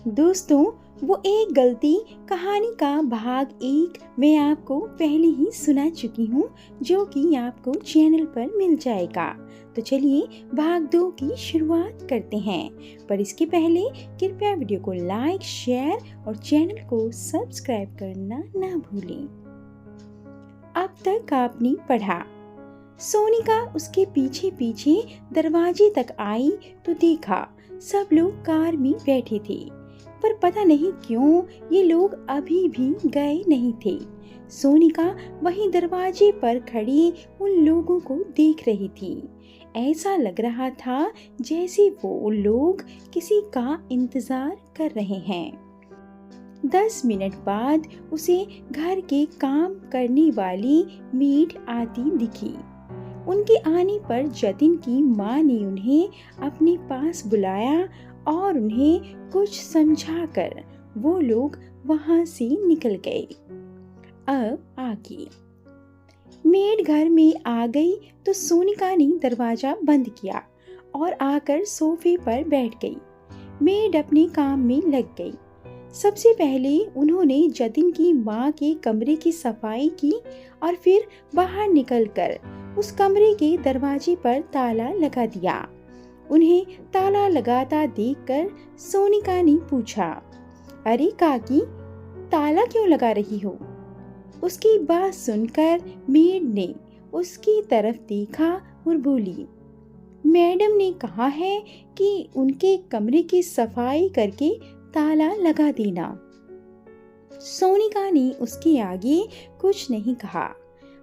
दोस्तों, वो एक गलती कहानी का भाग 1 मैं आपको पहले ही सुना चुकी हूँ, जो कि आपको चैनल पर मिल जाएगा। तो चलिए भाग 2 की शुरुआत करते हैं। पर इसके पहले कृपया वीडियो को लाइक, शेयर और चैनल को सब्सक्राइब करना ना भूलें। अब तक आपने पढ़ा। सोनिका उसके पीछे पीछे दरवाजे तक आई तो देखा सब लोग कार में बैठे थे, पर पता नहीं क्यों ये लोग अभी भी गए नहीं थे। सोनिका वहीं दरवाजे पर खड़ी उन लोगों को देख रही थी। ऐसा लग रहा था जैसे वो लोग किसी का इंतजार कर रहे हैं। 10 मिनट बाद उसे घर के काम करने वाली मेड आती दिखी। उनके आने पर जतिन की माँ ने उन्हें अपने पास बुलाया और उन्हें कुछ समझाकर वो लोग वहां से निकल गए। अब आगे मेड घर में आ गई तो सोनिका ने दरवाजा बंद किया और आकर सोफे पर बैठ गई। मेड अपने काम में लग गई। सबसे पहले उन्होंने जतिन की माँ के कमरे की सफाई की और फिर बाहर निकलकर उस कमरे के दरवाजे पर ताला लगा दिया। उन्हें ताला लगाता देखकर सोनिका ने पूछा, अरे काकी, ताला क्यों लगा रही हो? उसकी बात सुनकर मेड ने उसकी तरफ देखा और बोली, मैडम ने कहा है कि उनके कमरे की सफाई करके ताला लगा देना। सोनिका ने उसके आगे कुछ नहीं कहा,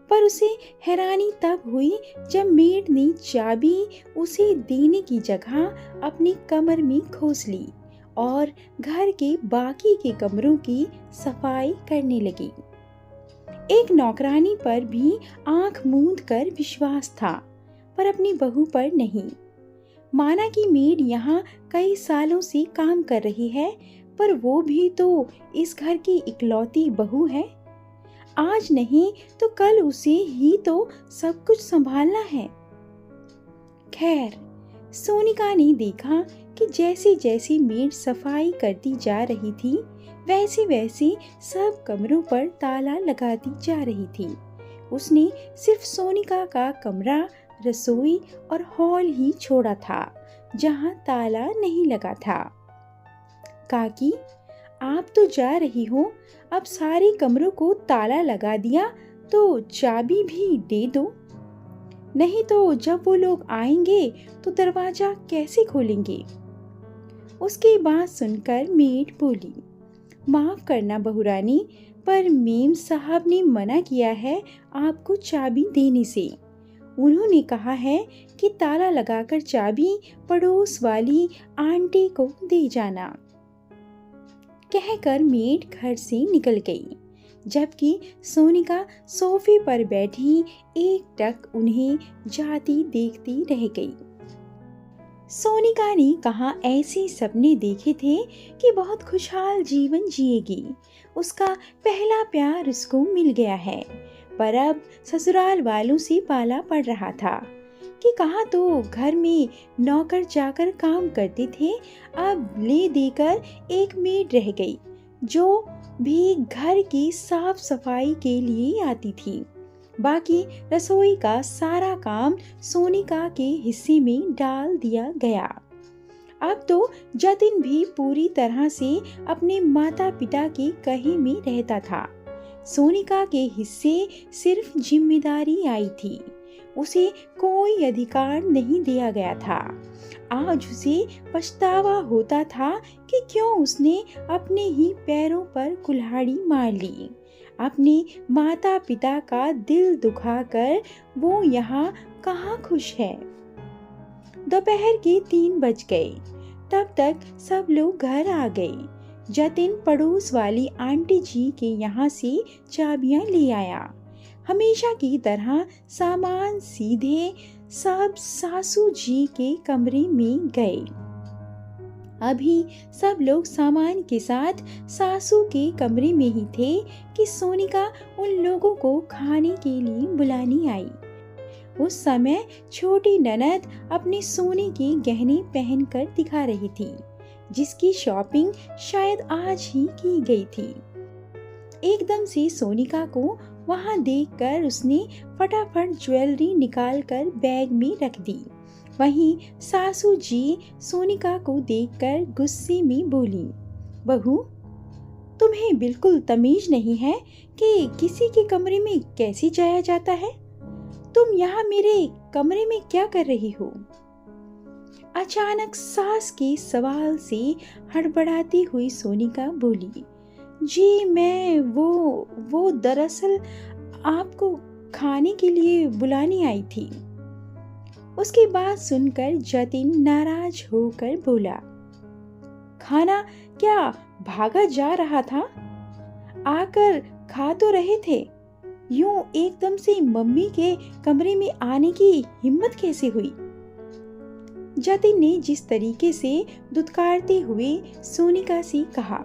पर उसे हैरानी तब हुई जब मेड ने चाबी उसे देने की जगह अपनी कमर में खोस ली और घर के बाकी के कमरों की सफाई करने लगी। एक नौकरानी पर भी आंख मूंद कर विश्वास था, पर अपनी बहू पर नहीं। माना कि मेड यहाँ कई सालों से काम कर रही है, पर वो भी तो इस घर की इकलौती बहू है। आज नहीं तो कल उसे ही तो सब कुछ संभालना है। खैर, सोनिका ने देखा कि जैसे जैसे मेड सफाई करती जा रही थी, वैसे वैसे सब कमरों पर ताला लगाती जा रही थी। उसने सिर्फ सोनिका का कमरा, रसोई और हॉल ही छोड़ा था, जहां ताला नहीं लगा था। काकी, आप तो जा रही हो, अब सारे कमरों को ताला लगा दिया तो चाबी भी दे दो, नहीं तो जब वो लोग आएंगे तो दरवाजा कैसे खोलेंगे? उसकी बात सुनकर मेड बोली, माफ करना बहुरानी, पर मेम साहब ने मना किया है आपको चाबी देने से। उन्होंने कहा है कि ताला लगाकर चाबी पड़ोस वाली आंटी को दे जाना। कहकर मेड घर से निकल गई, जबकि सोनिका सोफे पर बैठी एकटक उन्हें जाती देखती रह गई। सोनिका ने कहा ऐसे सपने देखे थे कि बहुत खुशहाल जीवन जिएगी। उसका पहला प्यार उसको मिल गया है, पर अब ससुराल वालों से पाला पड़ रहा था कि कहाँ तो घर में नौकर चाकर काम करते थे, अब ले देकर एक मेड रह गई जो भी घर की साफ सफाई के लिए आती थी। बाकी रसोई का सारा काम सोनिका के हिस्से में डाल दिया गया। अब तो जतिन भी पूरी तरह से अपने माता पिता के कहे में रहता था। सोनिका के हिस्से सिर्फ जिम्मेदारी आई थी, उसे कोई अधिकार नहीं दिया गया था। आज उसे पछतावा होता था कि क्यों उसने अपने ही पैरों पर कुल्हाड़ी मार ली। अपने माता पिता का दिल दुखाकर वो यहाँ कहाँ खुश है। दोपहर के 3 बज गए। तब तक सब लोग घर आ गए। जतिन पड़ोस वाली आंटी जी के यहाँ से चाबियां ले आया। हमेशा की तरह सामान सीधे सब सासू जी के कमरे में गए। अभी सब लोग सामान के साथ सासू के कमरे में ही थे कि सोनिका उन लोगों को खाने के लिए बुलाने आई। उस समय छोटी ननद अपने सोने के गहने पहनकर दिखा रही थी। जिसकी शॉपिंग शायद आज ही की गई थी। एकदम से सोनिका को वहां देखकर उसने फटाफट ज्वेलरी निकालकर बैग में रख दी। वहीं सासू जी सोनिका को देखकर गुस्से में बोली, बहू, तुम्हें बिल्कुल तमीज नहीं है कि किसी के कमरे में कैसे जाया जाता है? तुम यहाँ मेरे कमरे में क्या कर रही हो? अचानक सास के सवाल से हड़बड़ाती हुई सोनिका बोली, जी मैं वो दरअसल आपको खाने के लिए बुलाने आई थी। उसकी बात सुनकर जतिन नाराज होकर बोला, खाना क्या भागा जा रहा था? आकर खा तो रहे थे। यूं एकदम से मम्मी के कमरे में आने की हिम्मत कैसे हुई? जतिन ने जिस तरीके से दुत्कारते हुए सोनिका से कहा,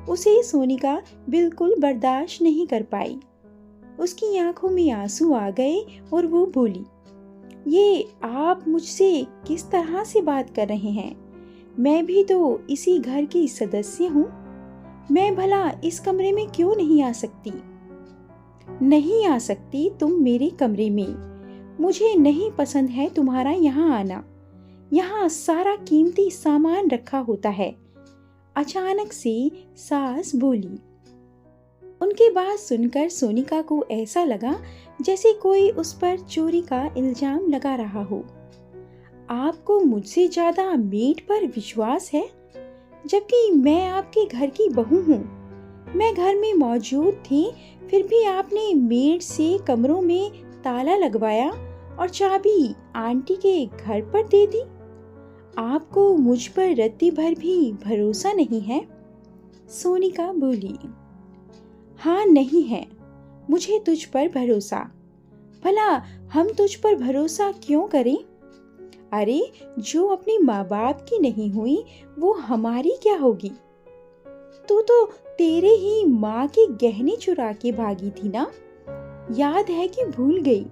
उसे सोनिका बिल्कुल बर्दाश्त नहीं कर पाई। उसकी आंखों में आंसू आ गए और वो बोली, ये आप मुझसे किस तरह से बात कर रहे हैं? मैं भी तो इसी घर की सदस्य हूँ। मैं भला इस कमरे में क्यों नहीं आ सकती? नहीं आ सकती तुम मेरे कमरे में। मुझे नहीं पसंद है तुम्हारा यहाँ आना। यहाँ सारा कीमती सामान रखा होता है। अचानक से सास बोली। उनकी बात सुनकर सोनिका को ऐसा लगा जैसे कोई उस पर चोरी का इल्जाम लगा रहा हो। आपको मुझसे ज्यादा मेड पर विश्वास है, जबकि मैं आपके घर की बहू हूँ। मैं घर में मौजूद थी, फिर भी आपने मेड से कमरों में ताला लगवाया और चाबी आंटी के घर पर दे दी। आपको मुझ पर रत्ती भर भी भरोसा नहीं है? सोनिका बोली, हाँ नहीं है, मुझे तुझ पर भरोसा। भला हम तुझ पर भरोसा क्यों करें? अरे जो अपने माँ बाप की नहीं हुई वो हमारी क्या होगी? तू तो तेरे ही माँ के गहने चुरा के भागी थी ना? याद है कि भूल गई?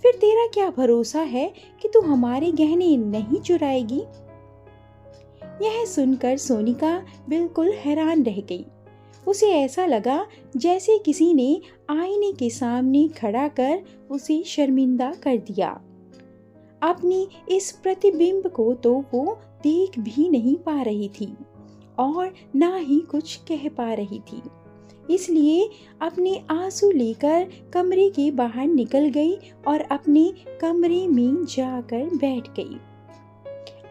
फिर तेरा क्या भरोसा है कि तू हमारे गहने नहीं चुराएगी? यह सुनकर सोनिका बिल्कुल हैरान रह गई। उसे ऐसा लगा जैसे किसी ने आईने के सामने खड़ा कर उसे शर्मिंदा कर दिया। अपनी इस प्रतिबिंब को तो वो देख भी नहीं पा रही थी और ना ही कुछ कह पा रही थी। इसलिए अपने आंसू लेकर कमरे के बाहर निकल गई और अपने कमरे में जाकर बैठ गई।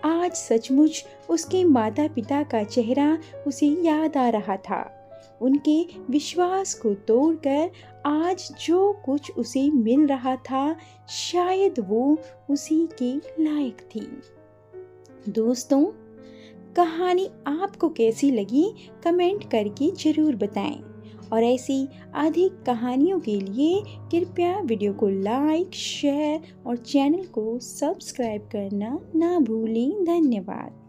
आज सचमुच उसके माता पिता का चेहरा उसे याद आ रहा था। उनके विश्वास को तोड़कर आज जो कुछ उसे मिल रहा था, शायद वो उसी के लायक थी। दोस्तों, कहानी आपको कैसी लगी कमेंट करके जरूर बताएं और ऐसी अधिक कहानियों के लिए कृपया वीडियो को लाइक, शेयर और चैनल को सब्सक्राइब करना ना भूलें। धन्यवाद।